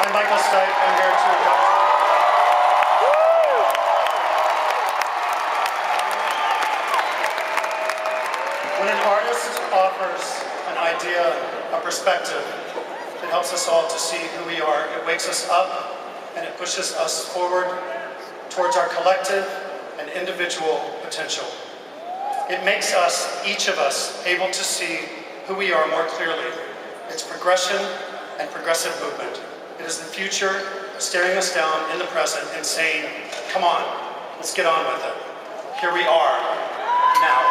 Stipe. I'm here to induct. When an artist offers an idea, a perspective, it helps us all to see who we are. It wakes us up and it pushes us forward towards our collective and individual potential. It makes us, each of us, able to see who we are more clearly. It's progression and progressive movement. It is the future staring us down in the present and saying, come on, let's get on with it. Here we are, now.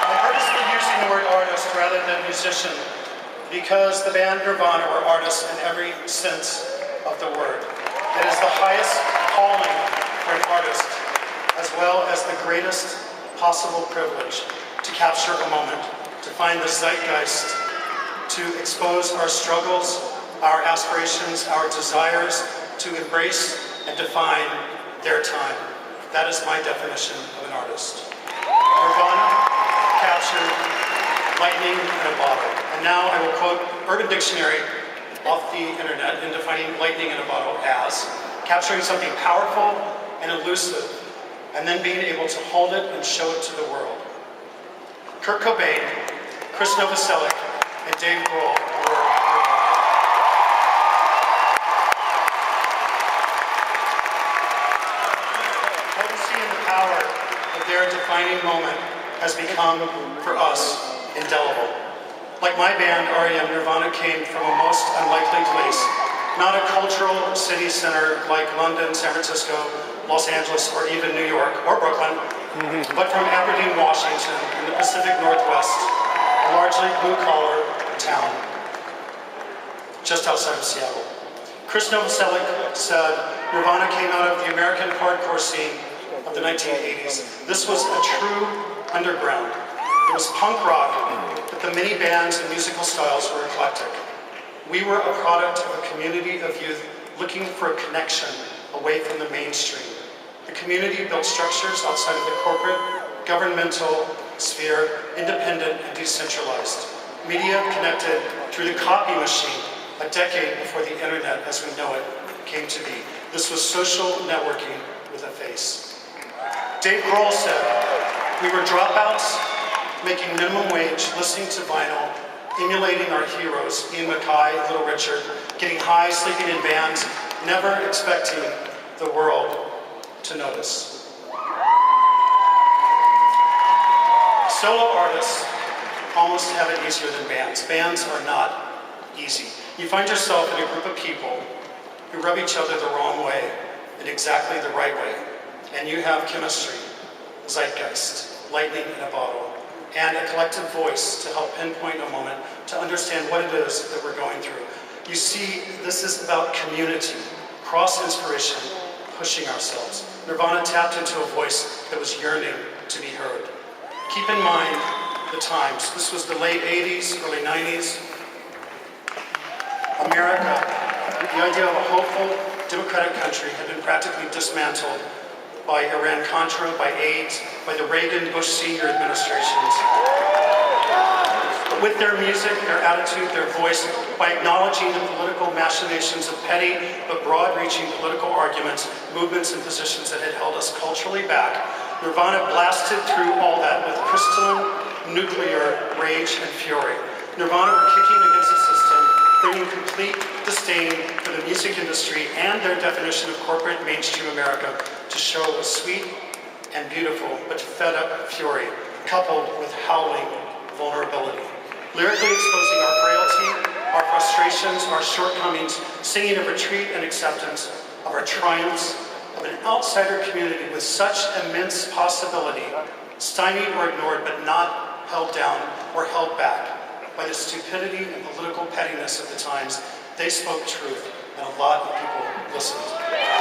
I purposely using the word artist rather than musician because the band Nirvana were artists in every sense of the word. It is the highest calling for an artist, as well as the greatest possible privilege to capture a moment, to find the zeitgeist, to expose our struggles, our aspirations, our desires, to embrace and define their time. That is my definition of an artist. Nirvana captured lightning in a bottle. And now I will quote Urban Dictionary off the internet in defining lightning in a bottle as capturing something powerful and elusive, and then being able to hold it and show it to the world. Kurt Cobain, Chris Novoselic, and Dave Grohl were the potency and the power of their defining moment has become, for us, indelible. Like my band, REM, Nirvana came from a most unlikely place. Not a cultural city center like London, San Francisco, Los Angeles, or even New York, or Brooklyn, but from Aberdeen, Washington, in the Pacific Northwest, a largely blue-collar town, just outside of Seattle. Chris Novoselic said, Nirvana came out of the American hardcore scene of the 1980s. This was a true underground. It was punk rock, but the many bands and musical styles were eclectic. We were a product of a community of youth looking for a connection away from the mainstream. The community built structures outside of the corporate, governmental sphere, independent and decentralized. Media connected through the copy machine a decade before the internet as we know it came to be. This was social networking with a face. Dave Grohl said, we were dropouts, making minimum wage, listening to vinyl, emulating our heroes, Ian MacKaye, Little Richard, getting high, sleeping in bands, never expecting the world to notice. Solo artists almost have it easier than bands. Bands are not easy. You find yourself in a group of people who rub each other the wrong way in exactly the right way. And you have chemistry, zeitgeist, lightning in a bottle, and a collective voice to help pinpoint a moment to understand what it is that we're going through. You see, this is about community, cross-inspiration, pushing ourselves. Nirvana tapped into a voice that was yearning to be heard. Keep in mind the times. This was the late 80s, early 90s. America, the idea of a hopeful, democratic country had been practically dismantled by Iran-Contra, by AIDS, by the Reagan-Bush senior administrations. But with their music, their attitude, their voice, by acknowledging the political machinations of petty but broad-reaching political arguments, movements, and positions that had held us culturally back, Nirvana blasted through all that with crystalline, nuclear rage and fury. Nirvana were kicking against the system, bringing complete disdain for the music industry and their definition of corporate mainstream America to show a sweet and beautiful but fed-up fury, coupled with howling vulnerability. Lyrically exposing our frailty, our frustrations, our shortcomings, singing of retreat and acceptance, of our triumphs, of an outsider community with such immense possibility, stymied or ignored but not held down or held back by the stupidity and political pettiness of the times. They spoke truth, and a lot of people listened.